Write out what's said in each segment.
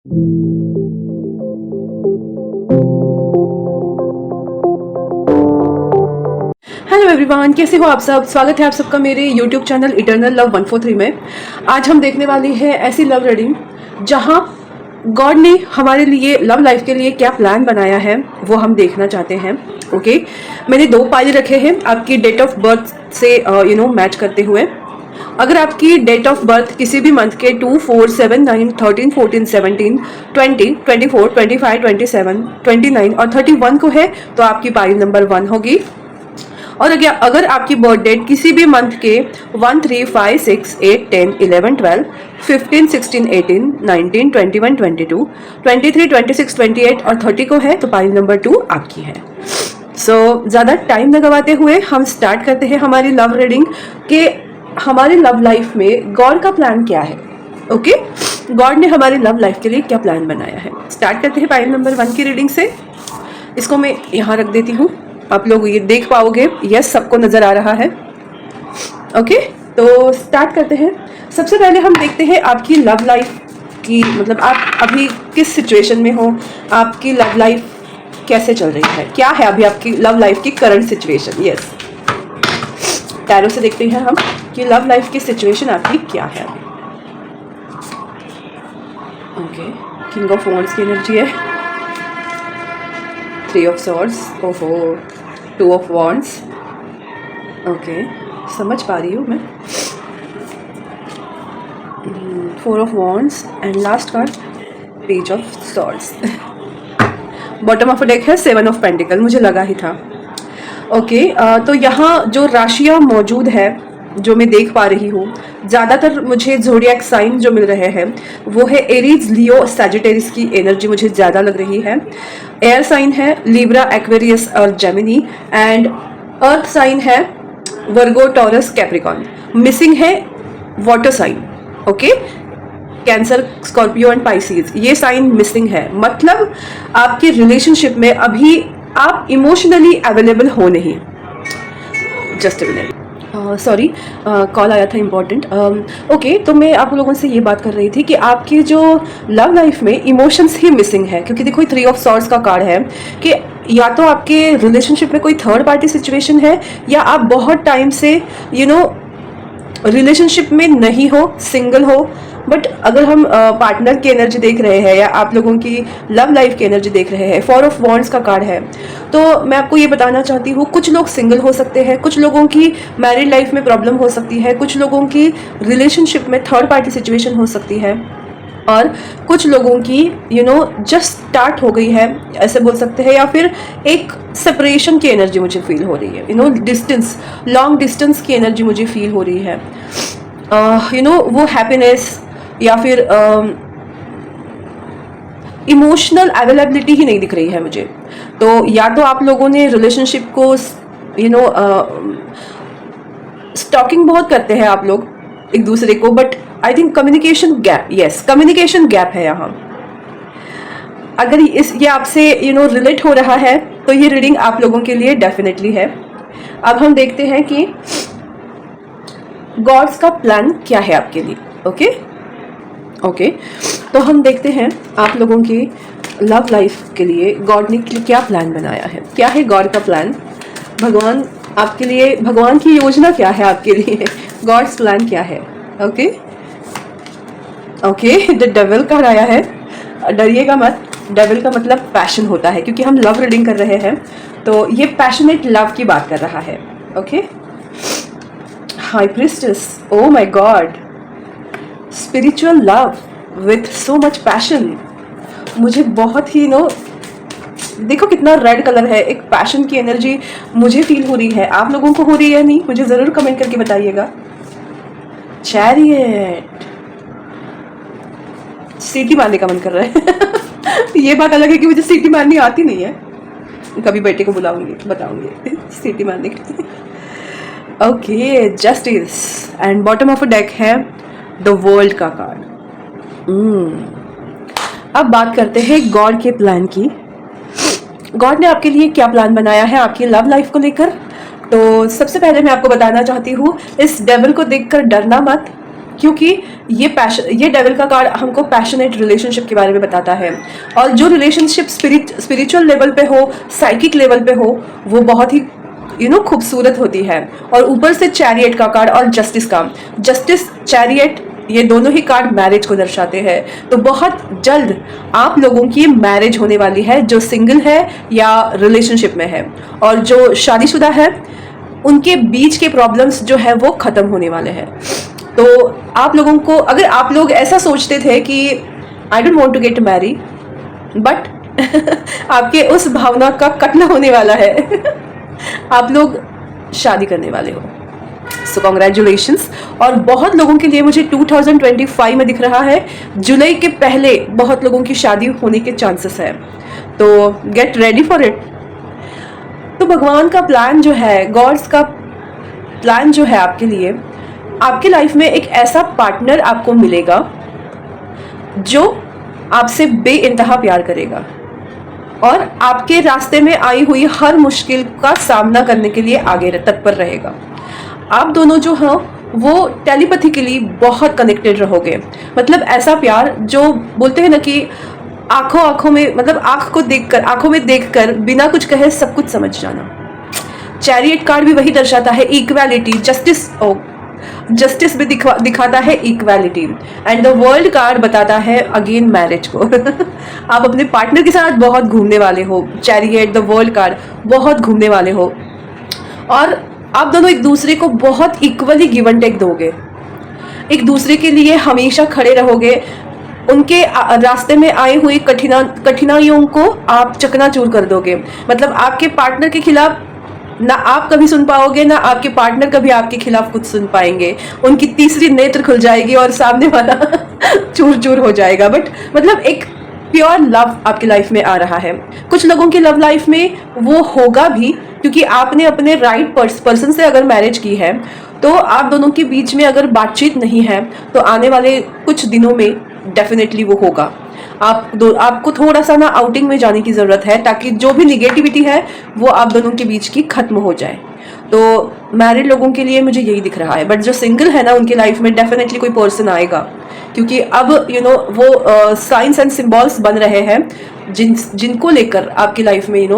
Hello everyone, कैसे हो आप सब। स्वागत है आप सबका मेरे यूट्यूब चैनल इटर्नल लव 143 में। आज हम देखने वाले हैं ऐसी लव रीडिंग जहां गॉड ने हमारे लिए लव लाइफ के लिए क्या प्लान बनाया है वो हम देखना चाहते हैं। ओके, मैंने 2 पाइल रखे हैं आपकी डेट ऑफ बर्थ से मैच करते हुए। अगर आपकी डेट ऑफ बर्थ किसी भी मंथ के 2, 4, 7, 9, 13, 14, 17, 20, 24, 25, 27, 29 और 31 को है तो आपकी पाइल नंबर 1 होगी। और अगर आपकी बर्थ डेट किसी भी मंथ के 1, 3, 5, 6, 8, 10, 11, 12, 15, 16, 18, 19, 21, 22, 23, 26, 28 और 30 को है तो पाइल नंबर 2 आपकी है। ज़्यादा टाइम न गवाते हुए हम स्टार्ट करते हैं हमारी लव रीडिंग के हमारी लव लाइफ में गॉड का प्लान क्या है। ओके, गॉड ने हमारी लव लाइफ के लिए क्या प्लान बनाया है। स्टार्ट करते हैं पाइल नंबर 1 की रीडिंग से। इसको मैं यहाँ रख देती हूँ, आप लोग ये देख पाओगे। यस, सबको नजर आ रहा है। ओके, तो स्टार्ट करते हैं। सबसे पहले हम देखते हैं आपकी लव लाइफ की, मतलब आप अभी किस सिचुएशन में हो, आपकी लव लाइफ कैसे चल रही है, क्या है अभी आपकी लव लाइफ की करंट सिचुएशन। यस, टैरो से देखते हैं हम कि लव लाइफ की सिचुएशन आपकी क्या है अभी। ओके, किंग ऑफ वॉन्ड्स की एनर्जी है, 3 ऑफ सॉर्ड्स, ओहो, 2 ऑफ वॉन्ड्स। ओके, समझ पा रही हूँ मैं। 4 of wands and last card page of swords. Bottom of deck है 7 ऑफ पेंटिकल, मुझे लगा ही था। ओके, तो यहाँ जो राशियाँ मौजूद है जो मैं देख पा रही हूँ, ज़्यादातर मुझे ज़ोडिएक साइन जो मिल रहे हैं वो है एरीज, लियो, सैजिटेरिस की एनर्जी मुझे ज़्यादा लग रही है। एयर साइन है लिब्रा, एक्वेरियस और जेमिनी एंड अर्थ साइन है वर्गो, टॉरस, कैप्रिकॉन। मिसिंग है water sign. Okay, Cancer, Scorpio and Pisces, ये साइन मिसिंग है। मतलब आपके रिलेशनशिप में अभी आप इमोशनली अवेलेबल हो नहीं। Just a minute, sorry, call आया था इम्पॉर्टेंट। ओके, तो मैं आप लोगों से ये बात कर रही थी कि आपकी जो लव लाइफ में इमोशंस ही मिसिंग है, क्योंकि देखो 3 ऑफ सॉर्ड्स का कार्ड है कि या तो आपके रिलेशनशिप में कोई थर्ड पार्टी सिचुएशन है या आप बहुत टाइम से रिलेशनशिप में नहीं हो, सिंगल हो। बट अगर हम पार्टनर की एनर्जी देख रहे हैं या आप लोगों की लव लाइफ की एनर्जी देख रहे हैं, 4 ऑफ वॉन्ड्स का कार्ड है, तो मैं आपको ये बताना चाहती हूँ कुछ लोग सिंगल हो सकते हैं, कुछ लोगों की मैरिड लाइफ में प्रॉब्लम हो सकती है, कुछ लोगों की रिलेशनशिप में थर्ड पार्टी सिचुएशन हो सकती है और कुछ लोगों की जस्ट स्टार्ट हो गई है ऐसे बोल सकते हैं, या फिर एक सेपरेशन की एनर्जी मुझे फील हो रही है। डिस्टेंस, लॉन्ग डिस्टेंस की एनर्जी मुझे फील हो रही है। वो हैप्पीनेस या फिर इमोशनल अवेलेबिलिटी ही नहीं दिख रही है मुझे। तो या तो आप लोगों ने रिलेशनशिप को स्टॉकिंग बहुत करते हैं आप लोग एक दूसरे को, but I think communication gap, yes communication gap है यहाँ। अगर ये आपसे रिलेट हो रहा है तो ये रीडिंग आप लोगों के लिए डेफिनेटली है। अब हम देखते हैं कि गॉड्स का प्लान क्या है आपके लिए। ओके, तो हम देखते हैं आप लोगों की लव लाइफ के लिए गॉड ने क्या प्लान बनाया है। क्या है गॉड का प्लान, भगवान आपके लिए, भगवान की योजना क्या है आपके लिए, गॉड्स प्लान क्या है। ओके, द डेविल का आया है। डरिएगा मत, डेविल का मतलब पैशन होता है, क्योंकि हम लव रीडिंग कर रहे हैं तो ये पैशनेट लव की बात कर रहा है। Okay, high priestess, O my God, spiritual love with so much passion. मुझे बहुत ही देखो कितना रेड कलर है, एक पैशन की एनर्जी मुझे फील हो रही है। आप लोगों को हो रही है नहीं, मुझे जरूर कमेंट करके बताइएगा। चैरियट, सीटी मारने का मन कर रहा है। ये बात अलग है कि मुझे सीटी मारनी आती नहीं है, कभी बेटे को बुलाऊंगी, बताऊंगी सीटी मारने के लिए। Okay, justice and bottom of a deck है द वर्ल्ड का कार्ड। अब बात करते हैं गॉड के प्लान की। गॉड ने आपके लिए क्या प्लान बनाया है आपकी लव लाइफ को लेकर। तो सबसे पहले मैं आपको बताना चाहती हूँ, इस डेविल को देखकर डरना मत। क्योंकि ये डेविल का कार्ड हमको पैशनेट रिलेशनशिप के बारे में बताता है। और जो रिलेशनशिप स्पिरिचुअल लेवल पे हो, साइकिक लेवल पे हो, वो बहुत ही खूबसूरत होती है। और ऊपर से चैरियट का कार्ड और जस्टिस चैरियट, ये दोनों ही कार्ड मैरिज को दर्शाते हैं। तो बहुत जल्द आप लोगों की मैरिज होने वाली है, जो सिंगल है या रिलेशनशिप में है। और जो शादीशुदा है उनके बीच के प्रॉब्लम्स जो है वो ख़त्म होने वाले हैं। तो आप लोगों को, अगर आप लोग ऐसा सोचते थे कि I don't want to get marry, but आपके उस भावना का कटना होने वाला है। आप लोग शादी करने वाले हो। सो कॉन्ग्रेचुलेशंस। और बहुत लोगों के लिए मुझे 2025 में दिख रहा है, जुलाई के पहले बहुत लोगों की शादी होने के चांसेस है। तो गेट रेडी फॉर इट। तो भगवान का प्लान जो है, गॉड्स का प्लान जो है आपके लिए, आपके लाइफ में एक ऐसा पार्टनर आपको मिलेगा जो आपसे बेइंतहा प्यार करेगा और आपके रास्ते में आई हुई हर मुश्किल का सामना करने के लिए आगे तत्पर रहेगा। आप दोनों जो हो वो टेलीपैथिकली बहुत कनेक्टेड रहोगे। मतलब ऐसा प्यार जो बोलते हैं ना कि आंखों में, मतलब आंखों में देखकर बिना कुछ कहे सब कुछ समझ जाना। चैरियट कार्ड भी वही दर्शाता है, इक्वालिटी, जस्टिस भी दिखाता है equality. And the world card बताता है अगेन मैरिज को। आप अपने पार्टनर के साथ बहुत घूमने वाले हो। चैरियट, द वर्ल्ड कार्ड, बहुत घूमने वाले हो और आप दोनों एक दूसरे को बहुत इक्वली गिव एंड टेक दोगे। एक दूसरे के लिए हमेशा खड़े रहोगे। उनके रास्ते में आई हुई कठिनाइयों को आप चकनाचूर कर दोगे। मतलब आपके पार्टनर के खिलाफ ना आप कभी सुन पाओगे, ना आपके पार्टनर कभी आपके खिलाफ कुछ सुन पाएंगे। उनकी तीसरी नेत्र खुल जाएगी और सामने वाला चूर चूर हो जाएगा। बट मतलब एक प्योर लव आपकी लाइफ में आ रहा है। कुछ लोगों की लव लाइफ में वो होगा भी, क्योंकि आपने अपने राइट पर्सन से अगर मैरिज की है तो आप दोनों के बीच में अगर बातचीत नहीं है तो आने वाले कुछ दिनों में डेफिनेटली वो होगा। आपको थोड़ा सा ना आउटिंग में जाने की ज़रूरत है, ताकि जो भी निगेटिविटी है वो आप दोनों के बीच की खत्म हो जाए। तो मैरिड लोगों के लिए मुझे यही दिख रहा है। बट जो सिंगल है ना, उनकी लाइफ में डेफिनेटली कोई पर्सन आएगा, क्योंकि अब वो साइंस एंड सिंबल्स बन रहे हैं जिनको लेकर आपकी लाइफ में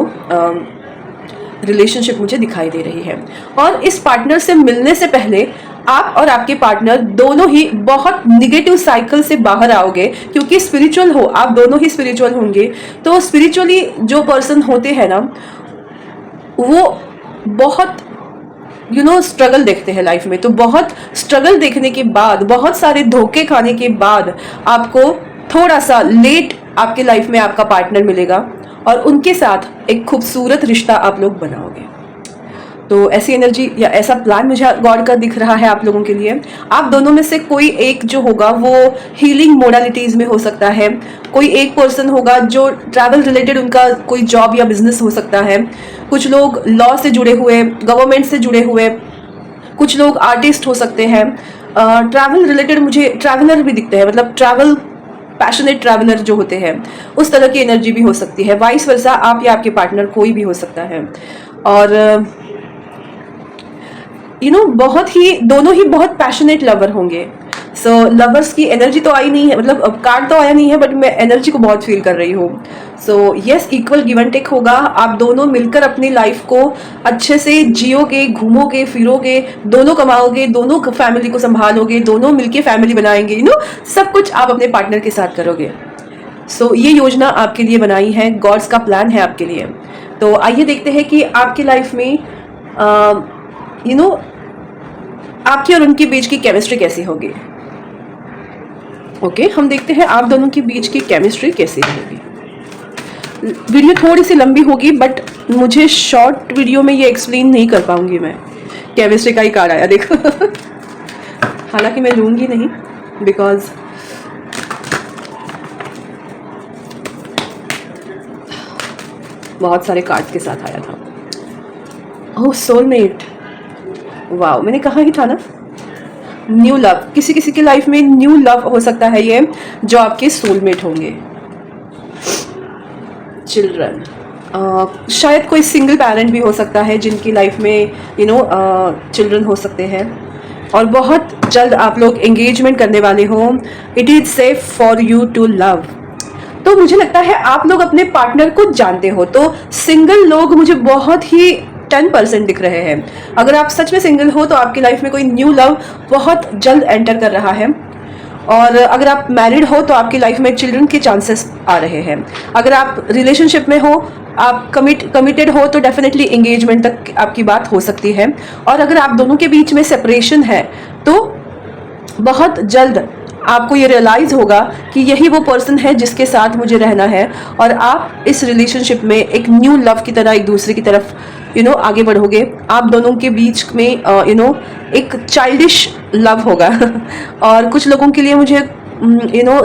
रिलेशनशिप मुझे दिखाई दे रही है। और इस पार्टनर से मिलने से पहले आप और आपके पार्टनर दोनों ही बहुत निगेटिव साइकिल से बाहर आओगे, क्योंकि स्पिरिचुअल हो, आप दोनों ही स्पिरिचुअल होंगे। तो स्पिरिचुअली जो पर्सन होते हैं ना, वो बहुत स्ट्रगल देखते हैं लाइफ में। तो बहुत स्ट्रगल देखने के बाद, बहुत सारे धोखे खाने के बाद आपको थोड़ा सा लेट आपके लाइफ में आपका पार्टनर मिलेगा और उनके साथ एक खूबसूरत रिश्ता आप लोग बनाओगे। तो ऐसी एनर्जी या ऐसा प्लान मुझे गॉड का दिख रहा है आप लोगों के लिए। आप दोनों में से कोई एक जो होगा वो हीलिंग मोडालिटीज़ में हो सकता है। कोई एक पर्सन होगा जो ट्रैवल रिलेटेड, उनका कोई जॉब या बिजनेस हो सकता है। कुछ लोग लॉ से जुड़े हुए, गवर्नमेंट से जुड़े हुए, कुछ लोग आर्टिस्ट हो सकते हैं। ट्रैवल रिलेटेड मुझे ट्रैवलर भी दिखते हैं, मतलब ट्रैवल पैशनेट ट्रैवलर जो होते हैं, उस तरह की एनर्जी भी हो सकती है। वाइस वर्सा, आप या आपके पार्टनर कोई भी हो सकता है। और बहुत ही, दोनों ही बहुत पैशनेट लवर होंगे। सो लवर्स की एनर्जी तो आई नहीं है, मतलब कार्ड तो आया नहीं है, बट मैं एनर्जी को बहुत फील कर रही हूँ। So yes, equal give and take होगा। आप दोनों मिलकर अपनी लाइफ को अच्छे से जियोगे, घूमोगे, फिरोगे, दोनों कमाओगे, दोनों फैमिली को संभालोगे, दोनों मिलके फैमिली बनाएंगे। सब कुछ आप अपने पार्टनर के साथ करोगे। सो ये योजना आपके लिए बनाई है, गॉड्स का प्लान है आपके लिए। तो आइए देखते हैं कि आपकी लाइफ में आपकी और उनके बीच की केमिस्ट्री कैसी होगी। ओके, हम देखते हैं आप दोनों के बीच की केमिस्ट्री कैसी रहेगी। वीडियो थोड़ी सी लंबी होगी, बट मुझे शॉर्ट वीडियो में ये एक्सप्लेन नहीं कर पाऊंगी मैं। केमिस्ट्री का ही कार्ड आया, देखो। हालांकि मैं लूंगी नहीं, बिकॉज बहुत सारे कार्ड्स के साथ आया था। ओह, सोलमेट, वाह, मैंने कहा ही था ना। न्यू लव, किसी किसी की लाइफ में न्यू लव हो सकता है ये, जो आपके सोलमेट होंगे। चिल्ड्रन, शायद कोई सिंगल पेरेंट भी हो सकता है जिनकी लाइफ में चिल्ड्रन हो सकते हैं। और बहुत जल्द आप लोग एंगेजमेंट करने वाले हो। It is safe for you to love. तो मुझे लगता है आप लोग अपने पार्टनर को जानते हो, तो सिंगल लोग मुझे बहुत ही 10% दिख रहे हैं। अगर आप सच में सिंगल हो तो आपकी लाइफ में कोई न्यू लव बहुत जल्द एंटर कर रहा है। और अगर आप मैरिड हो तो आपकी लाइफ में चिल्ड्रन के चांसेस आ रहे हैं। अगर आप रिलेशनशिप में हो, आप कमिटेड हो, तो डेफिनेटली एंगेजमेंट तक आपकी बात हो सकती है। और अगर आप दोनों के बीच में सेपरेशन है तो बहुत जल्द आपको ये रियलाइज़ होगा कि यही वो पर्सन है जिसके साथ मुझे रहना है, और आप इस रिलेशनशिप में एक न्यू लव की तरह एक दूसरे की तरफ आगे बढ़ोगे। आप दोनों के बीच में एक चाइल्डिश लव होगा और कुछ लोगों के लिए मुझे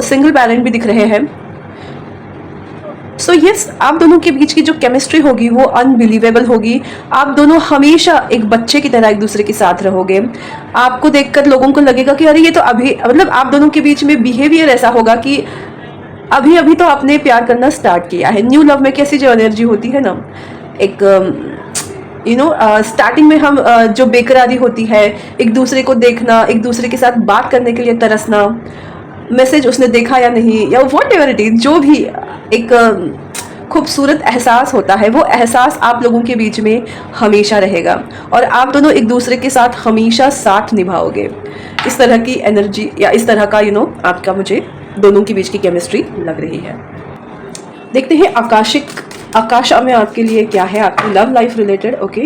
सिंगल पेरेंट भी दिख रहे हैं। सो यस, आप दोनों के बीच की जो केमिस्ट्री होगी वो अनबिलीवेबल होगी। आप दोनों हमेशा एक बच्चे की तरह एक दूसरे के साथ रहोगे। आपको देखकर लोगों को लगेगा कि अरे ये तो अभी, मतलब आप दोनों के बीच में बिहेवियर ऐसा होगा कि अभी अभी तो आपने प्यार करना स्टार्ट किया है। न्यू लव में कैसी जो एनर्जी होती है ना, एक स्टार्टिंग में हम जो बेकरारी होती है, एक दूसरे को देखना, एक दूसरे के साथ बात करने के लिए तरसना, मैसेज उसने देखा या नहीं, या वॉट एवर इट इज, जो भी एक खूबसूरत एहसास होता है, वो एहसास आप लोगों के बीच में हमेशा रहेगा और आप दोनों एक दूसरे के साथ हमेशा साथ निभाओगे। इस तरह की एनर्जी या इस तरह का आपका मुझे दोनों के बीच की केमिस्ट्री लग रही है। देखते हैं आकाशा में आपके लिए क्या है, आपकी love life related. Okay,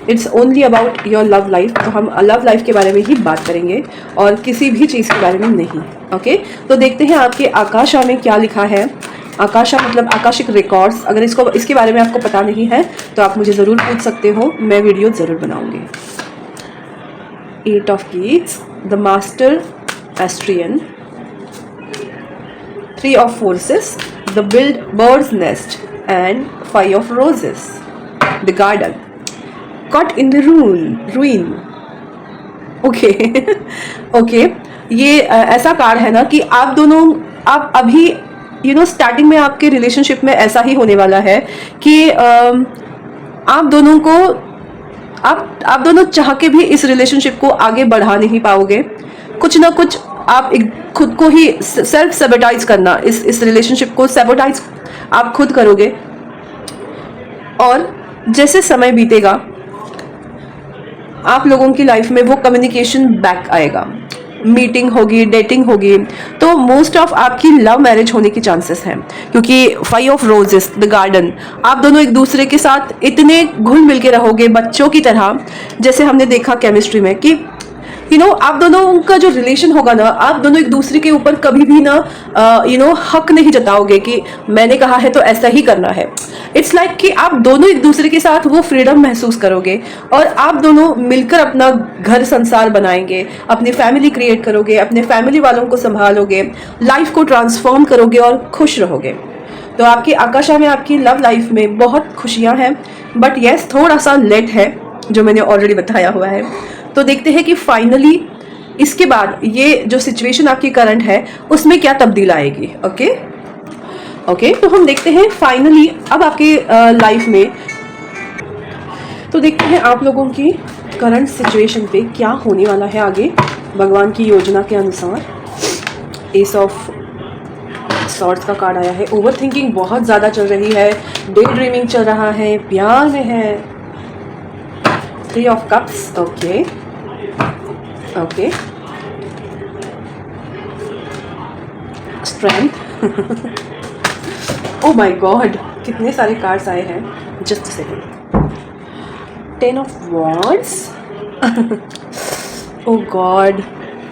it's only about your love life. तो हम लव लाइफ के बारे में ही बात करेंगे और किसी भी चीज़ के बारे में नहीं। ओके, तो देखते हैं आपके आकाशा में क्या लिखा है। आकाशा मतलब आकाशिक रिकॉर्ड्स। अगर इसके बारे में आपको पता नहीं है तो आप मुझे ज़रूर पूछ सकते हो, मैं वीडियो ज़रूर बनाऊंगी। 8 of keys, the master astrian, 3 of forces, the bird's nest, and 5 of roses, the garden, caught in the ruin. Okay okay, ये ऐसा कार्ड है ना कि आप अभी स्टार्टिंग में आपके रिलेशनशिप में ऐसा ही होने वाला है कि आप दोनों चाह के भी इस रिलेशनशिप को आगे बढ़ा नहीं पाओगे। कुछ ना कुछ आप खुद को ही सेल्फ सैबोटाइज करना, इस रिलेशनशिप को सैबोटाइज आप खुद करोगे। और जैसे समय बीतेगा आप लोगों की लाइफ में वो कम्युनिकेशन बैक आएगा, मीटिंग होगी, डेटिंग होगी, तो मोस्ट ऑफ आपकी लव मैरिज होने की चांसेस हैं, क्योंकि 5 ऑफ रोजेस, द गार्डन, आप दोनों एक दूसरे के साथ इतने घुल मिल के रहोगे बच्चों की तरह, जैसे हमने देखा केमिस्ट्री में कि आप दोनों का जो रिलेशन होगा ना, आप दोनों एक दूसरे के ऊपर कभी भी ना हक नहीं जताओगे कि मैंने कहा है तो ऐसा ही करना है। इट्स लाइक कि आप दोनों एक दूसरे के साथ वो फ्रीडम महसूस करोगे और आप दोनों मिलकर अपना घर संसार बनाएंगे, अपनी फैमिली क्रिएट करोगे, अपने फैमिली वालों को संभालोगे, लाइफ को ट्रांसफॉर्म करोगे और खुश रहोगे। तो आपकी आकाशा में, आपकी लव लाइफ में बहुत खुशियां हैं, बट यस थोड़ा सा लेट है, जो मैंने ऑलरेडी बताया हुआ है। तो देखते हैं कि फाइनली इसके बाद ये जो सिचुएशन आपकी करंट है उसमें क्या तब्दील आएगी। ओके, तो हम देखते हैं फाइनली अब आपके लाइफ में, तो देखते हैं आप लोगों की करंट सिचुएशन पे क्या होने वाला है आगे भगवान की योजना के अनुसार। एस ऑफ सॉर्ड्स का कार्ड आया है। ओवर थिंकिंग बहुत ज़्यादा चल रही है, डे ड्रीमिंग चल रहा है, प्यार में है। 3 of cups, okay, strength. Oh my God, कितने सारे कार्ड्स आए हैं, just second. 10 of wands, oh God,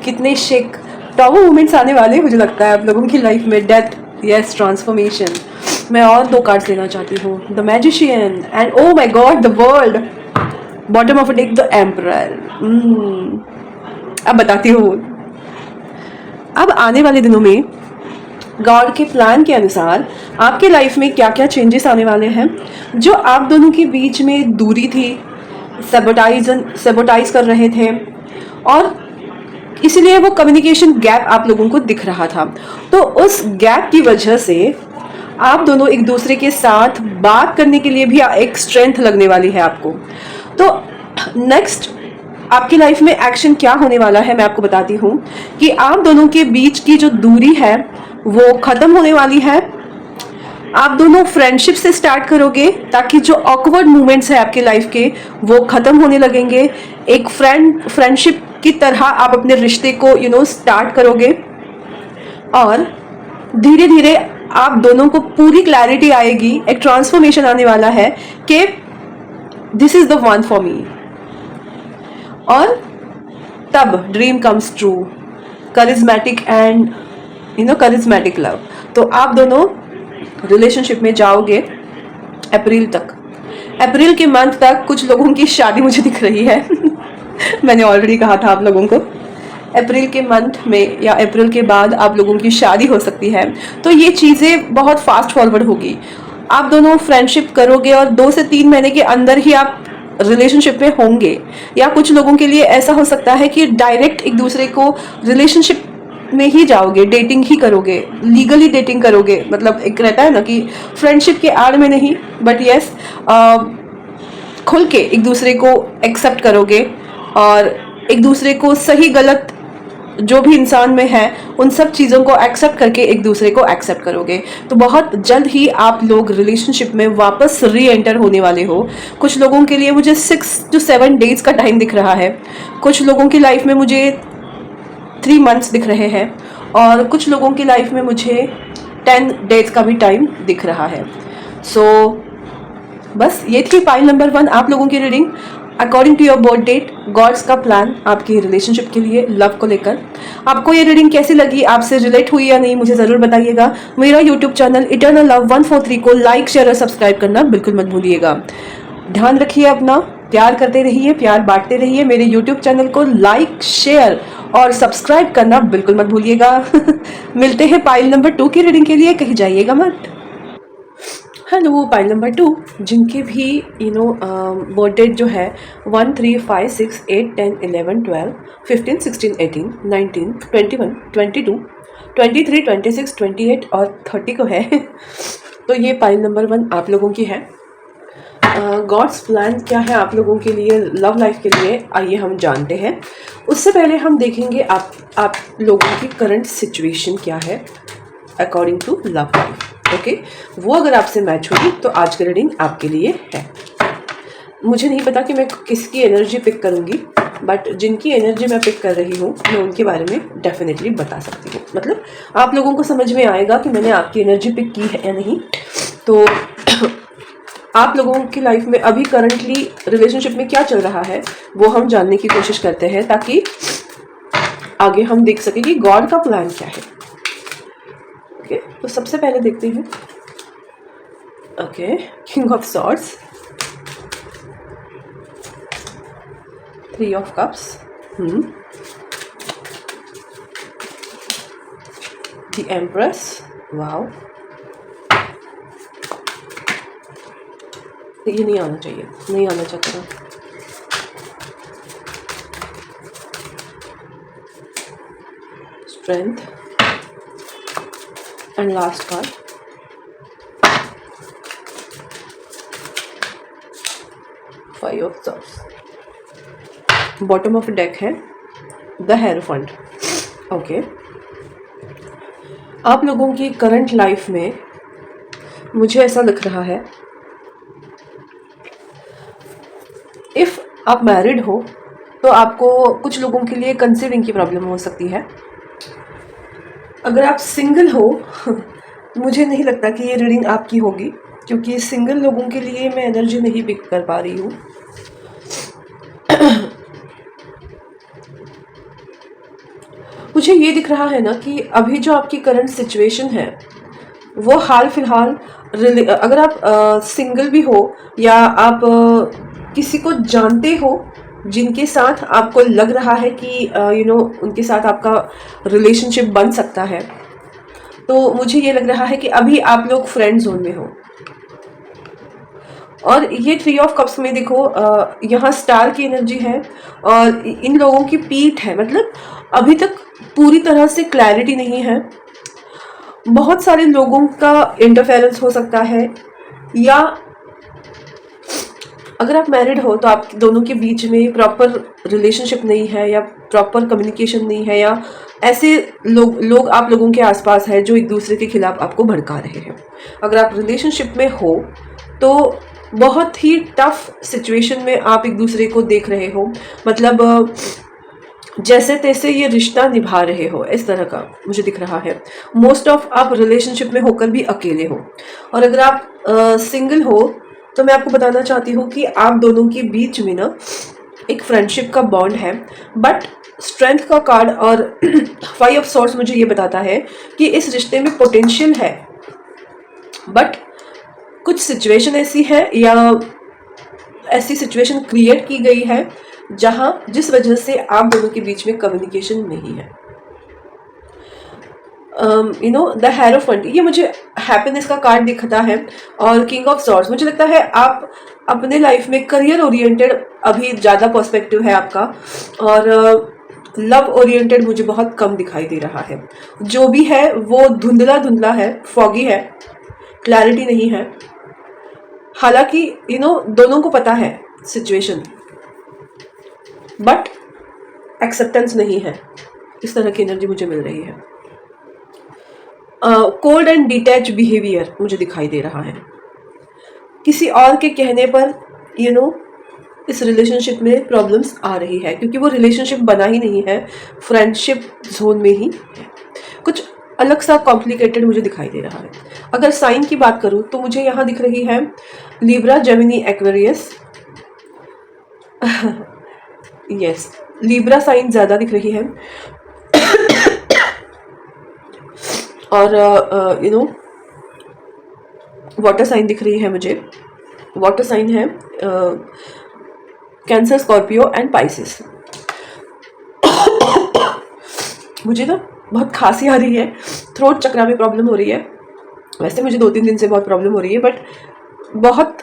कितने शेक टॉवर मोमेंट्स आने वाले हैं मुझे लगता है आप लोगों की लाइफ में। Death, yes, transformation. मैं और 2 कार्ड्स लेना चाहती हूँ, the magician and O my God the world. Bottom of deck the emperor. अब बताती हूँ, अब आने वाले दिनों में गॉड के प्लान के अनुसार आपके लाइफ में क्या क्या चेंजेस आने वाले हैं। जो आप दोनों के बीच में दूरी थी, सैबोटाइज कर रहे थे, और इसलिए वो कम्युनिकेशन गैप आप लोगों को दिख रहा था, तो उस गैप की वजह से आप दोनों एक दूसरे के साथ बात करने के लिए भी एक स्ट्रेंथ लगने वाली है आपको। तो नेक्स्ट आपकी लाइफ में एक्शन क्या होने वाला है मैं आपको बताती हूँ कि आप दोनों के बीच की जो दूरी है वो ख़त्म होने वाली है। आप दोनों फ्रेंडशिप से स्टार्ट करोगे ताकि जो ऑकवर्ड मोमेंट्स है आपके लाइफ के वो ख़त्म होने लगेंगे। एक फ्रेंडशिप की तरह आप अपने रिश्ते को स्टार्ट करोगे और धीरे धीरे आप दोनों को पूरी क्लैरिटी आएगी, एक ट्रांसफॉर्मेशन आने वाला है कि this is the one for me. और तब dream comes true, charismatic and charismatic love. तो आप दोनों रिलेशनशिप में जाओगे अप्रैल तक। अप्रैल के मंथ तक कुछ लोगों की शादी मुझे दिख रही है मैंने ऑलरेडी कहा था आप लोगों को अप्रैल के मंथ में या अप्रैल के बाद आप लोगों की शादी हो सकती है। तो ये चीज़ें बहुत फास्ट फॉरवर्ड होगी। आप दोनों फ्रेंडशिप करोगे और 2 से 3 महीने के अंदर ही आप रिलेशनशिप में होंगे। या कुछ लोगों के लिए ऐसा हो सकता है कि डायरेक्ट एक दूसरे को रिलेशनशिप में ही जाओगे, डेटिंग ही करोगे, लीगली डेटिंग करोगे। मतलब एक रहता है ना कि फ्रेंडशिप के आड़ में नहीं, बट यस खुल के एक दूसरे को एक्सेप्ट करोगे और एक दूसरे को सही गलत जो भी इंसान में है उन सब चीज़ों को एक्सेप्ट करके एक दूसरे को एक्सेप्ट करोगे। तो बहुत जल्द ही आप लोग रिलेशनशिप में वापस री एंटर होने वाले हो। कुछ लोगों के लिए मुझे 6 to 7 डेज का टाइम दिख रहा है, कुछ लोगों की लाइफ में मुझे 3 मंथ्स दिख रहे हैं और कुछ लोगों की लाइफ में मुझे 10 डेज का भी टाइम दिख रहा है। सो बस ये थी पाइल नंबर 1 आप लोगों की reading according to your birth date, God's का प्लान आपकी रिलेशनशिप के लिए, लव को लेकर। आपको ये रीडिंग कैसी लगी, आपसे रिलेट हुई या नहीं, मुझे ज़रूर बताइएगा। मेरा यूट्यूब चैनल इटर्नल लव 143 को लाइक शेयर और सब्सक्राइब करना बिल्कुल मत भूलिएगा। ध्यान रखिए अपना, प्यार करते रहिए, प्यार बांटते रहिए। मेरे यूट्यूब चैनल को लाइक शेयर और सब्सक्राइब करना बिल्कुल मत भूलिएगा मिलते हैं पाइल नंबर 2 की रीडिंग के लिए, कहीं जाइएगा मत। हेलो पाइल नंबर 2 जिनके भी बर्थ डेट जो है 1, 3, 5, 6, 8, 10, 11, 12, 15, 16, 18, 19, 21, 22, 23, 26, 28 और 30 को है तो ये पाइल नंबर 1 आप लोगों की है। गॉड्स प्लान क्या है आप लोगों के लिए लव लाइफ के लिए, आइए हम जानते हैं। उससे पहले हम देखेंगे आप लोगों की करंट सिचुएशन क्या है according to love life. Okay, वो अगर आपसे मैच होगी तो आज की रीडिंग आपके लिए है। मुझे नहीं पता कि मैं किसकी एनर्जी पिक करूंगी, बट जिनकी एनर्जी मैं पिक कर रही हूँ मैं उनके बारे में डेफिनेटली बता सकती हूँ। मतलब आप लोगों को समझ में आएगा कि मैंने आपकी एनर्जी पिक की है या नहीं। तो आप लोगों की लाइफ में अभी करंटली रिलेशनशिप में क्या चल रहा है वो हम जानने की कोशिश करते हैं, ताकि आगे हम देख सकें कि गॉड का प्लान क्या है। ओके, तो सबसे पहले देखते हैं। Okay, king of swords, 3 of cups, the empress, wow, ये नहीं आना चाहिए, नहीं आना चाहता था। Strength and last card, five of swords. Bottom of deck है द हेरोफेंट। ओके, आप लोगों की करंट लाइफ में मुझे ऐसा लग रहा है, इफ़ आप मैरिड हो तो आपको कुछ लोगों के लिए कंसीविंग की प्रॉब्लम हो सकती है। अगर आप सिंगल हो मुझे नहीं लगता कि ये रीडिंग आपकी होगी, क्योंकि सिंगल लोगों के लिए मैं एनर्जी नहीं पिक कर पा रही हूँ। मुझे ये दिख रहा है ना कि अभी जो आपकी करंट सिचुएशन है वो हाल फिलहाल, अगर आप सिंगल भी हो या आप किसी को जानते हो जिनके साथ आपको लग रहा है कि उनके साथ आपका रिलेशनशिप बन सकता है, तो मुझे ये लग रहा है कि अभी आप लोग फ्रेंड जोन में हो। और ये 3 ऑफ कप्स में देखो, यहाँ स्टार की एनर्जी है और इन लोगों की पीठ है। मतलब अभी तक पूरी तरह से क्लैरिटी नहीं है, बहुत सारे लोगों का इंटरफेरेंस हो सकता है, या अगर आप मैरिड हो तो आप दोनों के बीच में प्रॉपर रिलेशनशिप नहीं है या प्रॉपर कम्युनिकेशन नहीं है, या ऐसे लोग आप लोगों के आसपास है जो एक दूसरे के खिलाफ आपको भड़का रहे हैं। अगर आप रिलेशनशिप में हो तो बहुत ही टफ सिचुएशन में आप एक दूसरे को देख रहे हो, मतलब जैसे तैसे ये रिश्ता निभा रहे हो, इस तरह का मुझे दिख रहा है। मोस्ट ऑफ आप रिलेशनशिप में होकर भी अकेले हो। और अगर आप सिंगल हो तो मैं आपको बताना चाहती हूँ कि आप दोनों के बीच में ना एक फ्रेंडशिप का बॉन्ड है, बट स्ट्रेंथ का कार्ड और 5 ऑफ सॉर्ड्स मुझे ये बताता है कि इस रिश्ते में पोटेंशियल है, बट कुछ सिचुएशन ऐसी है या ऐसी सिचुएशन क्रिएट की गई है जिस वजह से आप दोनों के बीच में कम्युनिकेशन नहीं है। द हेरोफेंट, ये मुझे हैप्पीनेस का कार्ड दिखता है, और किंग ऑफ सॉर्ड्स। मुझे लगता है आप अपने लाइफ में करियर ओरिएंटेड अभी ज़्यादा पर्सपेक्टिव है आपका, और लव ओरिएंटेड मुझे बहुत कम दिखाई दे रहा है। जो भी है वो धुंधला धुंधला है, फॉगी है, क्लैरिटी नहीं है। हालांकि दोनों को पता है सिचुएशन, बट एक्सेप्टेंस नहीं है। इस तरह की एनर्जी मुझे मिल रही है। कोल्ड एंड डिटैच बिहेवियर मुझे दिखाई दे रहा है। किसी और के कहने पर इस रिलेशनशिप में प्रॉब्लम्स आ रही है, क्योंकि वो रिलेशनशिप बना ही नहीं है, फ्रेंडशिप जोन में ही है। कुछ अलग सा कॉम्प्लिकेटेड मुझे दिखाई दे रहा है। अगर साइन की बात करूं तो मुझे यहाँ दिख रही है Libra, Gemini, Aquarius. Yes, Libra sign ज़्यादा दिख रही है, और वाटर साइन दिख रही है मुझे। वाटर साइन है कैंसर, स्कॉर्पियो एंड पाइसिस। मुझे ना बहुत खांसी आ रही है, थ्रोट चक्रा में प्रॉब्लम हो रही है। वैसे मुझे 2-3 दिन से बहुत प्रॉब्लम हो रही है, बट बहुत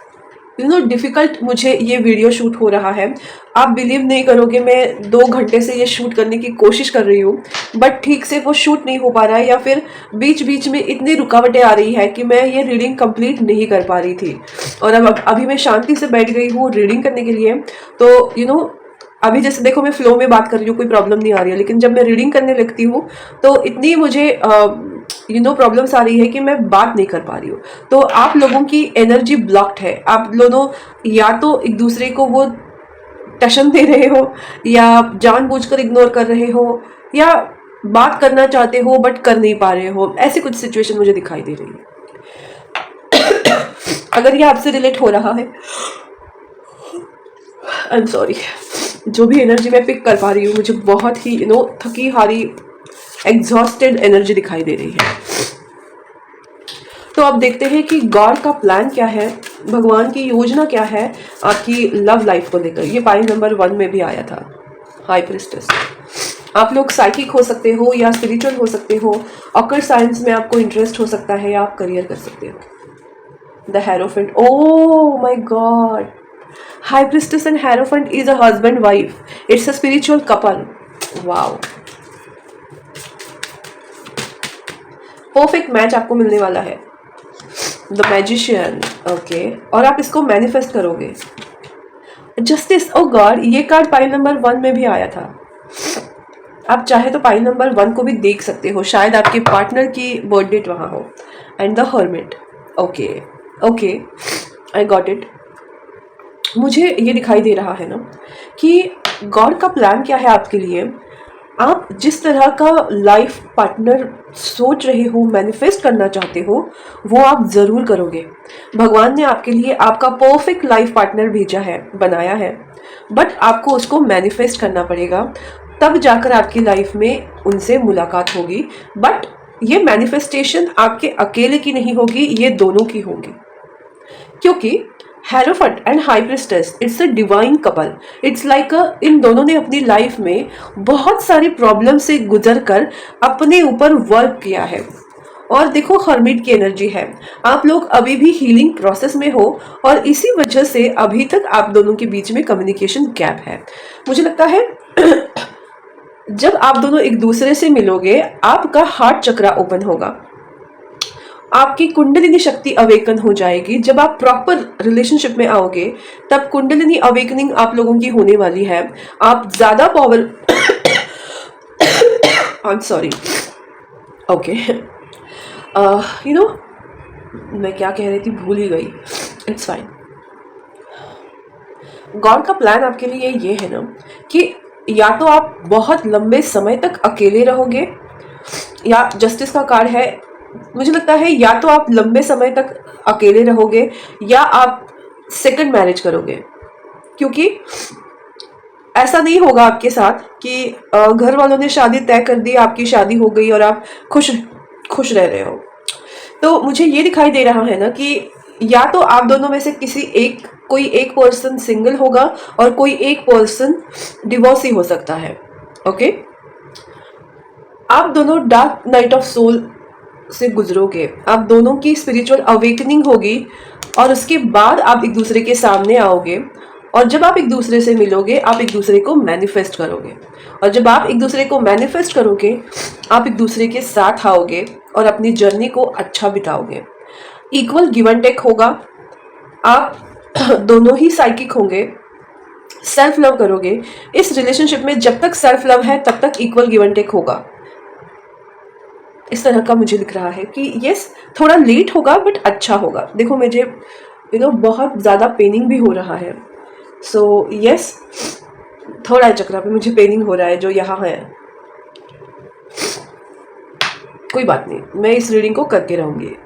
डिफ़िकल्ट मुझे ये वीडियो शूट हो रहा है। आप बिलीव नहीं करोगे, मैं 2 घंटे से ये शूट करने की कोशिश कर रही हूँ, बट ठीक से वो शूट नहीं हो पा रहा है, या फिर बीच बीच में इतनी रुकावटें आ रही है कि मैं ये रीडिंग कंप्लीट नहीं कर पा रही थी। और अब अभी मैं शांति से बैठ गई हूँ रीडिंग करने के लिए, तो अभी जैसे देखो मैं फ्लो में बात कर रही हूँ, कोई प्रॉब्लम नहीं आ रही है, लेकिन जब मैं रीडिंग करने लगती हूँ तो इतनी मुझे प्रॉब्लम्स आ रही है कि मैं बात नहीं कर पा रही हूँ। तो आप लोगों की एनर्जी ब्लॉक्ड है। आप दोनों या तो एक दूसरे को वो टशन दे रहे हो, या जानबूझकर इग्नोर कर रहे हो, या बात करना चाहते हो बट कर नहीं पा रहे हो। ऐसी कुछ सिचुएशन मुझे दिखाई दे रही है। अगर ये आपसे रिलेट हो रहा है, आई एम सॉरी। जो भी एनर्जी मैं पिक कर पा रही हूँ, मुझे बहुत ही थकी हारी, एग्जॉस्टेड एनर्जी दिखाई दे रही है। तो अब देखते हैं कि गॉड का प्लान क्या है, भगवान की योजना क्या है आपकी लव लाइफ को लेकर। ये पाइल नंबर 1 में भी आया था, हाई प्रिस्टेस। आप लोग साइकिक हो सकते हो या स्पिरिचुअल हो सकते हो, ऑकल्ट साइंस में आपको इंटरेस्ट हो सकता है, या आप करियर कर सकते हो। The hierophant, oh my God, high priestess and hierophant is a husband wife, it's a spiritual couple. Wow, perfect match आपको मिलने वाला है। द मैजिशियन, ओके, और आप इसको मैनिफेस्ट करोगे। जस्टिस, ओ गॉड, ये कार्ड पाइल नंबर 1 में भी आया था। आप चाहे तो पाइल नंबर 1 को भी देख सकते हो, शायद आपके पार्टनर की बर्थ डेट वहाँ हो। And the hermit, okay okay, I got it. मुझे ये दिखाई दे रहा है ना कि गॉड का प्लान क्या है आपके लिए। आप जिस तरह का लाइफ पार्टनर सोच रहे हो, मैनिफेस्ट करना चाहते हो, वो आप ज़रूर करोगे। भगवान ने आपके लिए आपका परफेक्ट लाइफ पार्टनर भेजा है, बनाया है, बट आपको उसको मैनिफेस्ट करना पड़ेगा, तब जाकर आपकी लाइफ में उनसे मुलाकात होगी। बट ये मैनिफेस्टेशन आपके अकेले की नहीं होगी, ये दोनों की होगी, क्योंकि hierophant and high priestess, it's a divine couple. It's like in दोनों ने अपनी लाइफ में बहुत सारी प्रॉब्लम से गुजर कर अपने ऊपर वर्क किया है। और देखो, हर्मिट की एनर्जी है, आप लोग अभी भी हीलिंग प्रोसेस में हो, और इसी वजह से अभी तक आप दोनों के बीच में कम्युनिकेशन गैप है। मुझे लगता है जब आप दोनों एक दूसरे से मिलोगे, आपका हार्ट चक्रा ओपन होगा, आपकी कुंडलिनी शक्ति अवेकन हो जाएगी। जब आप प्रॉपर रिलेशनशिप में आओगे तब कुंडलिनी अवेकनिंग आप लोगों की होने वाली है। आप ज्यादा power I am sorry, okay, you know मैं क्या कह रही थी भूल ही गई, इट्स फाइन। गॉड का प्लान आपके लिए ये है ना कि या तो आप बहुत लंबे समय तक अकेले रहोगे, या जस्टिस का कार्ड है, मुझे लगता है या तो आप लंबे समय तक अकेले रहोगे या आप सेकंड मैरिज करोगे। क्योंकि ऐसा नहीं होगा आपके साथ कि घर वालों ने शादी तय कर दी, आपकी शादी हो गई और आप खुश खुश रह रहे हो। तो मुझे ये दिखाई दे रहा है ना कि या तो आप दोनों में से कोई एक पर्सन सिंगल होगा और कोई एक पर्सन डिवोर्सी हो सकता है। ओके, आप दोनों डार्क नाइट ऑफ सोल से गुजरोगे, आप दोनों की स्पिरिचुअल अवेकनिंग होगी और उसके बाद आप एक दूसरे के सामने आओगे। और जब आप एक दूसरे से मिलोगे आप एक दूसरे को मैनिफेस्ट करोगे, और जब आप एक दूसरे को मैनिफेस्ट करोगे आप एक दूसरे के साथ आओगे और अपनी जर्नी को अच्छा बिताओगे। इक्वल गिव एंड टेक होगा, आप दोनों ही साइकिक होंगे, सेल्फ लव करोगे। इस रिलेशनशिप में जब तक सेल्फ लव है तब तक इक्वल गिव एंड टेक होगा। इस तरह का मुझे दिख रहा है कि यस, थोड़ा लेट होगा बट अच्छा होगा। देखो मुझे बहुत ज़्यादा पेनिंग भी हो रहा है। सो यस, थोड़ा चक्रा पे मुझे पेनिंग हो रहा है जो यहाँ है। कोई बात नहीं, मैं इस रीडिंग को करके रहूँगी।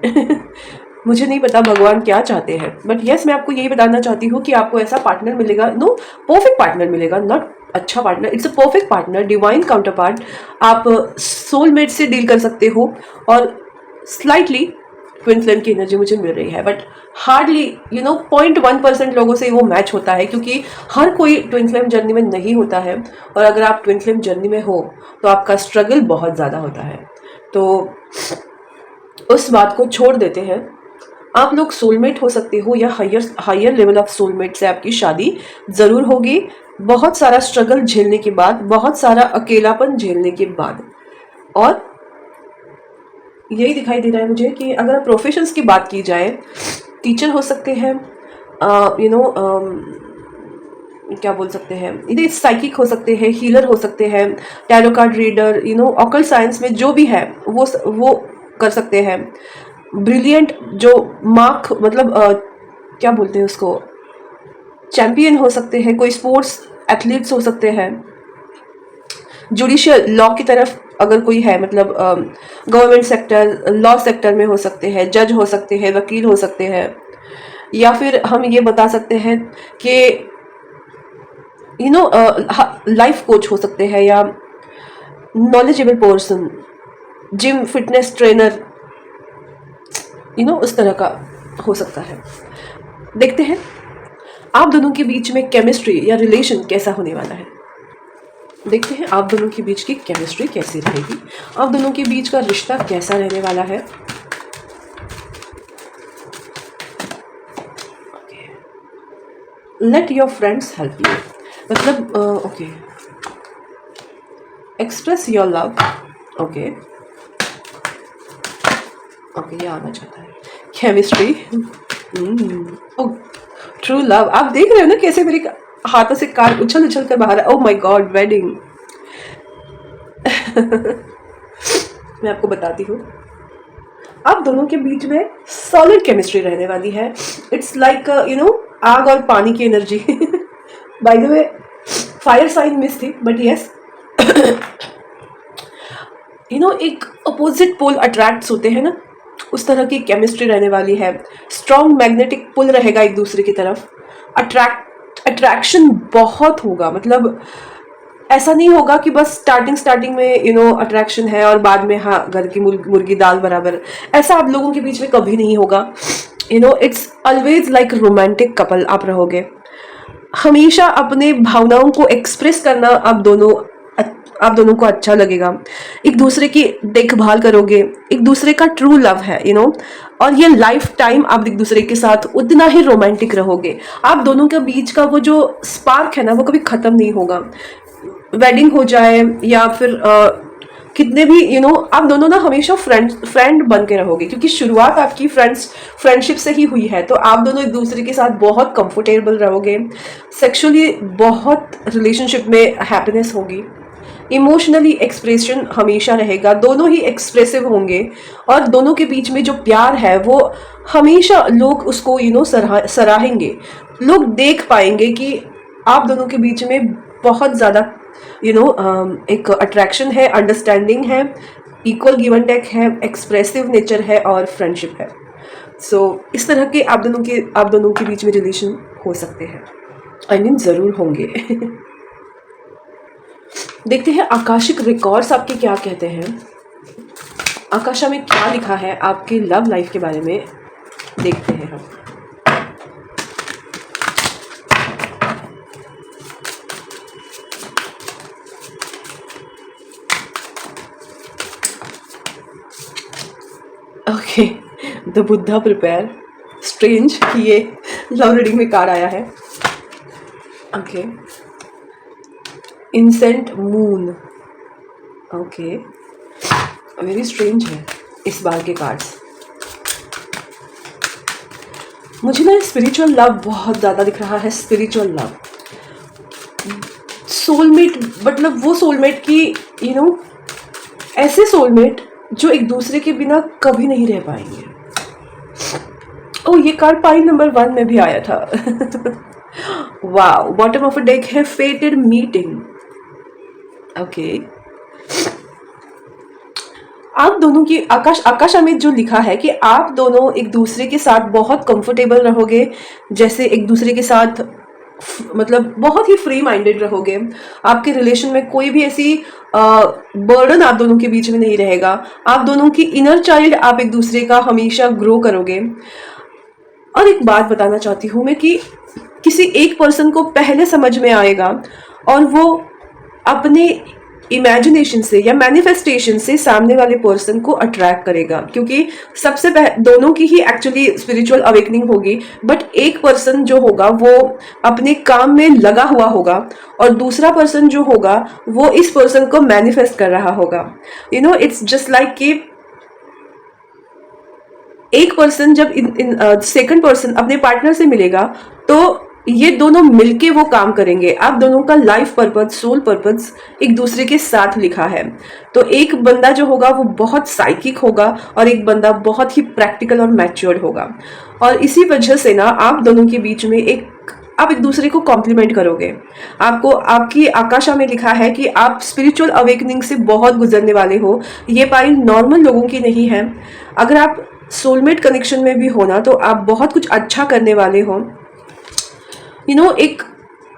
मुझे नहीं पता भगवान क्या चाहते हैं, बट यस मैं आपको यही बताना चाहती हूँ कि आपको ऐसा पार्टनर मिलेगा, परफेक्ट पार्टनर मिलेगा, नॉट अच्छा partner, it's a perfect partner, divine counter part. आप सोलमेट से डील कर सकते हो और स्लाइटली ट्विन फ्लेम की एनर्जी मुझे मिल रही है, बट हार्डली 0.1% लोगों से वो मैच होता है, क्योंकि हर कोई ट्विन फ्लेम जर्नी में नहीं होता है। और अगर आप ट्विन फ्लेम जर्नी में हो तो आपका स्ट्रगल बहुत ज़्यादा होता है। तो उस बात को छोड़ देते हैं। आप लोग सोलमेट हो सकते हो या हायर लेवल ऑफ सोलमेट से आपकी शादी ज़रूर होगी, बहुत सारा स्ट्रगल झेलने के बाद, बहुत सारा अकेलापन झेलने के बाद। और यही दिखाई दे रहा है मुझे कि अगर प्रोफेशंस की बात की जाए, टीचर हो सकते हैं, क्या बोल सकते हैं, इधर साइकिक हो सकते हैं, हीलर हो सकते हैं, tarot card reader, occult science में जो भी है वो कर सकते हैं। ब्रिलियंट जो मार्क मतलब क्या बोलते हैं उसको, चैंपियन हो सकते हैं, कोई स्पोर्ट्स एथलीट्स हो सकते हैं। जुडिशियल लॉ की तरफ अगर कोई है, मतलब गवर्नमेंट सेक्टर, लॉ सेक्टर में हो सकते हैं, जज हो सकते हैं, वकील हो सकते हैं, या फिर हम ये बता सकते हैं कि लाइफ कोच हो सकते हैं, या knowledgeable person, gym fitness trainer, उस तरह का हो सकता है। देखते हैं आप दोनों के बीच में केमिस्ट्री या रिलेशन कैसा होने वाला है। देखते हैं आप दोनों के बीच की केमिस्ट्री कैसी रहेगी, आप दोनों के बीच का रिश्ता कैसा रहने वाला है। Let your friends help you, मतलब okay, express your love. Okay, ये आना चाहता है केमिस्ट्री, ट्रू लव। आप देख रहे हो ना कैसे मेरे हाथों से कार्ड उछल उछल कर बाहर। Oh my God, wedding. मैं आपको बताती हूँ, आप दोनों के बीच में सॉलिड केमिस्ट्री रहने वाली है। इट्स लाइक आग और पानी की energy. By the way fire sign miss थी, बट यस एक अपोजिट पोल अट्रैक्ट्स होते हैं ना, उस तरह की केमिस्ट्री रहने वाली है। स्ट्रॉन्ग मैग्नेटिक पुल रहेगा एक दूसरे की तरफ, अट्रैक्शन बहुत होगा। मतलब ऐसा नहीं होगा कि बस स्टार्टिंग में अट्रैक्शन है और बाद में हाँ घर की मुर्गी दाल बराबर, ऐसा आप लोगों के बीच में कभी नहीं होगा। It's always like romantic couple आप रहोगे। हमेशा अपने भावनाओं को एक्सप्रेस करना आप दोनों को अच्छा लगेगा, एक दूसरे की देखभाल करोगे, एक दूसरे का ट्रू लव है और ये लाइफ टाइम आप एक दूसरे के साथ उतना ही रोमांटिक रहोगे। आप दोनों के बीच का वो जो स्पार्क है ना, वो कभी खत्म नहीं होगा। वेडिंग हो जाए या फिर कितने भी आप दोनों ना हमेशा फ्रेंड बन के रहोगे, क्योंकि शुरुआत आपकी फ्रेंडशिप से ही हुई है। तो आप दोनों एक दूसरे के साथ बहुत कंफर्टेबल रहोगे, सेक्सुअली बहुत रिलेशनशिप में हैप्पीनेस होगी, इमोशनली एक्सप्रेशन हमेशा रहेगा, दोनों ही एक्सप्रेसिव होंगे, और दोनों के बीच में जो प्यार है वो हमेशा लोग उसको सराहेंगे। लोग देख पाएंगे कि आप दोनों के बीच में बहुत ज़्यादा एक अट्रैक्शन है, अंडरस्टैंडिंग है, इक्वल गिव एंड टेक है, एक्सप्रेसिव नेचर है और फ्रेंडशिप है। सो इस तरह के आप दोनों के बीच में रिलेशन हो सकते हैं, आई मीन ज़रूर होंगे। देखते हैं आकाशिक रिकॉर्ड्स आपके क्या कहते हैं, आकाशा में क्या लिखा है आपके लव लाइफ के बारे में, देखते हैं हम। Okay, the Buddha prepare. Strange कि ये लव रीडिंग में कार्ड आया है। ओके, इंसेंट मून। ओके, वेरी स्ट्रेंज है इस बार के कार्ड्स। मुझे ना स्पिरिचुअल लव बहुत ज़्यादा दिख रहा है, स्पिरिचुअल लव, सोलमेट, मतलब वो सोलमेट की ऐसे सोलमेट जो एक दूसरे के बिना कभी नहीं रह पाएंगे। ओ, ये कार्ड पाइल नंबर 1 में भी आया था। Wow, bottom of a deck है फेटेड मीटिंग। ओके, आप दोनों की आकाशा में जो लिखा है कि आप दोनों एक दूसरे के साथ बहुत कंफर्टेबल रहोगे, जैसे एक दूसरे के साथ मतलब बहुत ही फ्री माइंडेड रहोगे। आपके रिलेशन में कोई भी ऐसी बर्डन आप दोनों के बीच में नहीं रहेगा। आप दोनों की इनर चाइल्ड आप एक दूसरे का हमेशा ग्रो करोगे। और एक बात बताना चाहती हूँ मैं कि किसी एक पर्सन को पहले समझ में आएगा और वो अपने इमेजिनेशन से या मैनिफेस्टेशन से सामने वाले पर्सन को अट्रैक्ट करेगा, क्योंकि सबसे दोनों की ही एक्चुअली स्पिरिचुअल अवेकनिंग होगी, बट एक पर्सन जो होगा वो अपने काम में लगा हुआ होगा और दूसरा पर्सन जो होगा वो इस पर्सन को मैनिफेस्ट कर रहा होगा। इट्स जस्ट लाइक कि एक पर्सन जब सेकंड पर्सन अपने पार्टनर से मिलेगा तो ये दोनों मिलके वो काम करेंगे। आप दोनों का लाइफ पर्पस, सोल पर्पस एक दूसरे के साथ लिखा है। तो एक बंदा जो होगा वो बहुत साइकिक होगा और एक बंदा बहुत ही प्रैक्टिकल और मैच्योर्ड होगा। और इसी वजह से ना आप दोनों के बीच में आप एक दूसरे को कॉम्प्लीमेंट करोगे। आपको आपकी आकाशा में लिखा है कि आप स्पिरिचुअल अवेकनिंग से बहुत गुजरने वाले हो। ये पाइल नॉर्मल लोगों की नहीं है। अगर आप सोलमेट कनेक्शन में भी हो ना तो आप बहुत कुछ अच्छा करने वाले हो। एक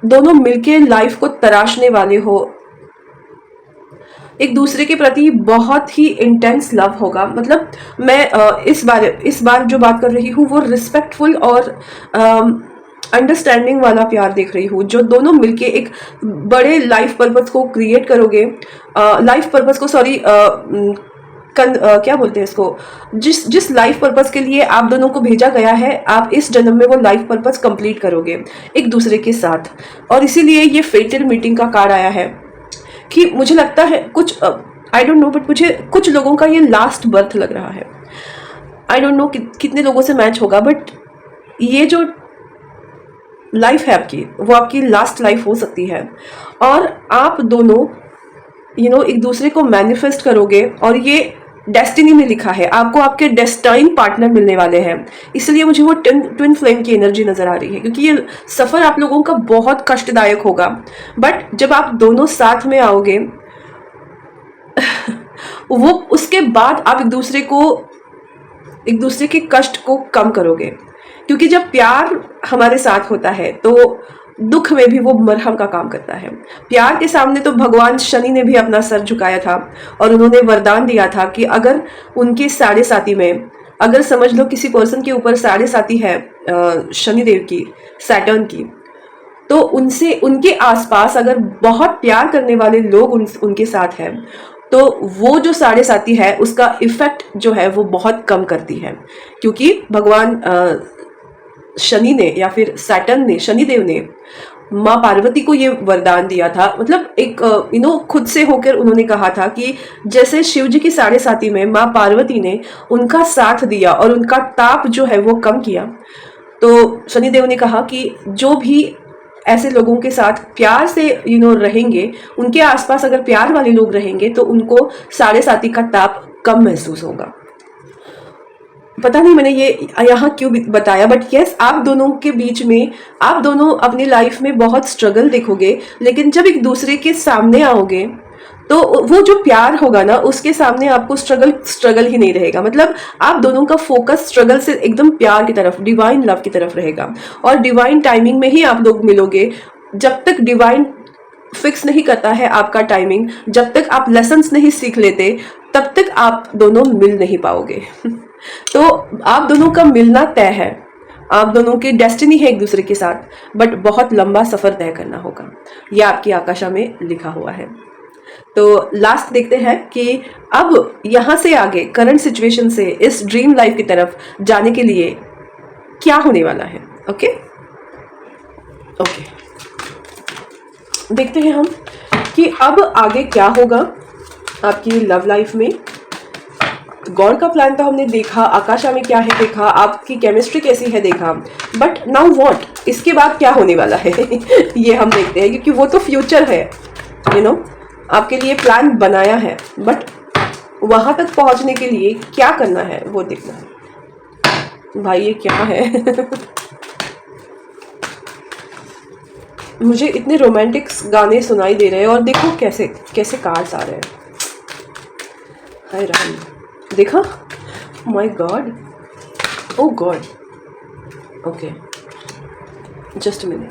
दोनों मिलके लाइफ को तराशने वाले हो। एक दूसरे के प्रति बहुत ही इंटेंस लव होगा। मतलब मैं इस बार जो बात कर रही हूँ वो रिस्पेक्टफुल और अंडरस्टैंडिंग वाला प्यार देख रही हूँ, जो दोनों मिलके एक बड़े लाइफ पर्पस को क्रिएट करोगे। लाइफ पर्पस को क्या बोलते हैं इसको, जिस लाइफ पर्पस के लिए आप दोनों को भेजा गया है, आप इस जन्म में वो लाइफ पर्पस कंप्लीट करोगे एक दूसरे के साथ। और इसीलिए ये फेटेड मीटिंग का कार्ड आया है कि मुझे लगता है कुछ आई डोंट नो, बट मुझे कुछ लोगों का ये लास्ट बर्थ लग रहा है। आई डोंट नो कितने लोगों से मैच होगा, बट ये जो लाइफ है आपकी वो आपकी लास्ट लाइफ हो सकती है। और आप दोनों एक दूसरे को मैनिफेस्ट करोगे और ये डेस्टिनी में लिखा है, आपको आपके डेस्टाइन पार्टनर मिलने वाले हैं। इसलिए मुझे वो ट्विन फ्लेम की एनर्जी नजर आ रही है, क्योंकि ये सफर आप लोगों का बहुत कष्टदायक होगा, बट जब आप दोनों साथ में आओगे वो उसके बाद आप एक दूसरे के कष्ट को कम करोगे। क्योंकि जब प्यार हमारे साथ होता है तो दुख में भी वो मरहम का काम करता है। प्यार के सामने तो भगवान शनि ने भी अपना सर झुकाया था और उन्होंने वरदान दिया था कि अगर उनके साढ़े साथी में, अगर समझ लो किसी पर्सन के ऊपर साढ़े साथी है शनिदेव की, सैटर्न की, तो उनके आसपास अगर बहुत प्यार करने वाले लोग उनके साथ हैं तो वो जो साढ़े साथी है उसका इफेक्ट जो है वो बहुत कम करती है। क्योंकि भगवान शनि ने या फिर सैटर्न ने, शनिदेव ने माँ पार्वती को ये वरदान दिया था, मतलब एक खुद से होकर उन्होंने कहा था कि जैसे शिव जी की साढ़े साती में माँ पार्वती ने उनका साथ दिया और उनका ताप जो है वो कम किया, तो शनिदेव ने कहा कि जो भी ऐसे लोगों के साथ प्यार से रहेंगे, उनके आसपास अगर प्यार वाले लोग रहेंगे तो उनको साढ़े साती का ताप कम महसूस होगा। पता नहीं मैंने ये यहाँ क्यों बताया, बट यस, आप दोनों के बीच में आप दोनों अपनी लाइफ में बहुत स्ट्रगल देखोगे, लेकिन जब एक दूसरे के सामने आओगे तो वो जो प्यार होगा ना, उसके सामने आपको स्ट्रगल ही नहीं रहेगा। मतलब आप दोनों का फोकस स्ट्रगल से एकदम प्यार की तरफ, डिवाइन लव की तरफ रहेगा, और डिवाइन टाइमिंग में ही आप लोग मिलोगे। जब तक डिवाइन फिक्स नहीं करता है आपका टाइमिंग, जब तक आप लेसन्स नहीं सीख लेते, तब तक आप दोनों मिल नहीं पाओगे। तो आप दोनों का मिलना तय है, आप दोनों की डेस्टिनी है एक दूसरे के साथ, बट बहुत लंबा सफर तय करना होगा, यह आपकी आकाशा में लिखा हुआ है। तो लास्ट देखते हैं कि अब यहां से आगे करंट सिचुएशन से इस ड्रीम लाइफ की तरफ जाने के लिए क्या होने वाला है। ओके, देखते हैं हम कि अब आगे क्या होगा आपकी लव लाइफ में। गॉड का प्लान तो हमने देखा, आकाशा में क्या है देखा, आपकी केमिस्ट्री कैसी है देखा, बट नाउ व्हाट, इसके बाद क्या होने वाला है ये हम देखते हैं, क्योंकि वो तो फ्यूचर है, आपके लिए प्लान बनाया है, बट वहां तक पहुंचने के लिए क्या करना है वो देखना है। भाई ये क्या है मुझे इतने रोमांटिक गाने सुनाई दे रहे हैं, और देखो कैसे कैसे कार्ड्स आ रहे हैं। हाय राम, देखा, my God, oh God, okay, just a minute,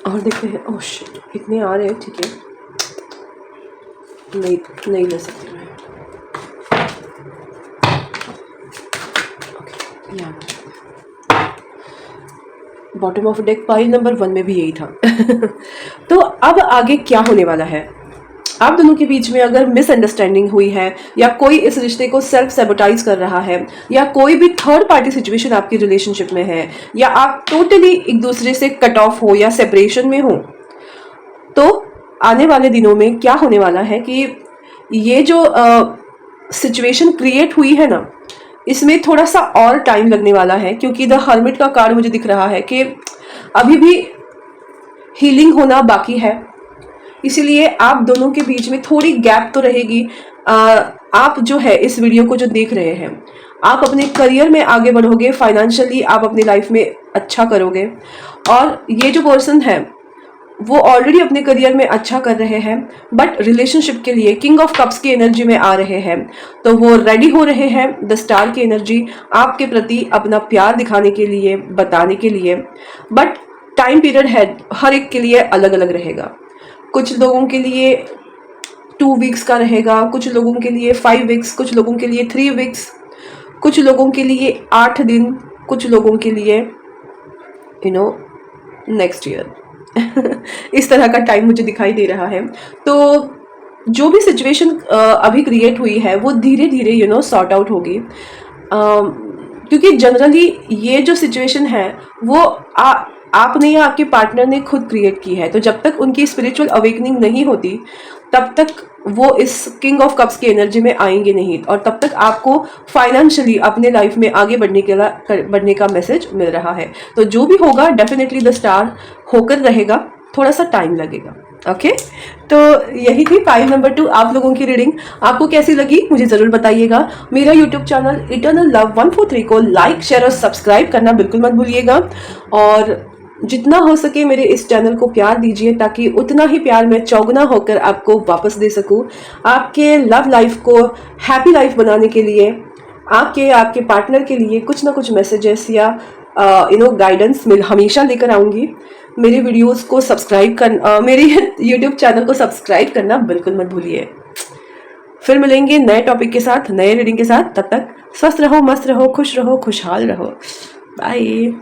और देखते हैं। ओह शिट, इतने आ रहे हैं, ठीक है, नहीं ले सकते मैं। ओके, यहाँ bottom of deck pile number 1 में भी यही था तो अब आगे क्या होने वाला है, आप दोनों के बीच में अगर मिसअंडरस्टैंडिंग हुई है, या कोई इस रिश्ते को सेल्फ सैबोटाइज कर रहा है, या कोई भी थर्ड पार्टी सिचुएशन आपकी रिलेशनशिप में है, या आप टोटली एक दूसरे से कट ऑफ हो या सेपरेशन में हो, तो आने वाले दिनों में क्या होने वाला है कि ये जो सिचुएशन क्रिएट हुई है ना, इसमें थोड़ा सा और टाइम लगने वाला है, क्योंकि द हर्मिट का कार्ड मुझे दिख रहा है कि अभी भी हीलिंग होना बाकी है, इसीलिए आप दोनों के बीच में थोड़ी गैप तो रहेगी। आप जो है इस वीडियो को जो देख रहे हैं, आप अपने करियर में आगे बढ़ोगे, फाइनेंशियली आप अपनी लाइफ में अच्छा करोगे, और ये जो पर्सन है वो ऑलरेडी अपने करियर में अच्छा कर रहे हैं, बट रिलेशनशिप के लिए किंग ऑफ कप्स की एनर्जी में आ रहे हैं, तो वो रेडी हो रहे हैं द स्टार की एनर्जी आपके प्रति अपना प्यार दिखाने के लिए, बताने के लिए, बट टाइम पीरियड है हर एक के लिए अलग अलग रहेगा। कुछ लोगों के लिए 2 वीक्स का रहेगा, कुछ लोगों के लिए 5 वीक्स, कुछ लोगों के लिए 3 वीक्स, कुछ लोगों के लिए 8 दिन, कुछ लोगों के लिए नेक्स्ट ईयर इस तरह का टाइम मुझे दिखाई दे रहा है। तो जो भी सिचुएशन अभी क्रिएट हुई है वो धीरे धीरे सॉर्ट आउट होगी, क्योंकि जनरली ये जो सिचुएशन है वो आपने या आपके पार्टनर ने खुद क्रिएट की है। तो जब तक उनकी स्पिरिचुअल अवेकनिंग नहीं होती तब तक वो इस किंग ऑफ कप्स की एनर्जी में आएंगे नहीं, और तब तक आपको फाइनेंशियली अपने लाइफ में आगे बढ़ने का मैसेज मिल रहा है। तो जो भी होगा डेफिनेटली द स्टार होकर रहेगा, थोड़ा सा टाइम लगेगा। ओके, तो यही थी फाइल नंबर 2 आप लोगों की रीडिंग। आपको कैसी लगी मुझे ज़रूर बताइएगा। मेरा यूट्यूब चैनल इटर्नल लव 143 को लाइक, शेयर और सब्सक्राइब करना बिल्कुल मत भूलिएगा, और जितना हो सके मेरे इस चैनल को प्यार दीजिए, ताकि उतना ही प्यार मैं चौगुना होकर आपको वापस दे सकूं। आपके लव लाइफ को हैप्पी लाइफ बनाने के लिए, आपके पार्टनर के लिए कुछ ना कुछ मैसेजेस या गाइडेंस मैं हमेशा लेकर आऊँगी। मेरे वीडियोस को सब्सक्राइब कर मेरे यूट्यूब चैनल को सब्सक्राइब करना बिल्कुल मत भूलिए। फिर मिलेंगे नए टॉपिक के साथ, नए रीडिंग के साथ। तब तक स्वस्थ रहो, मस्त रहो, खुश रहो, खुशहाल रहो। बाय।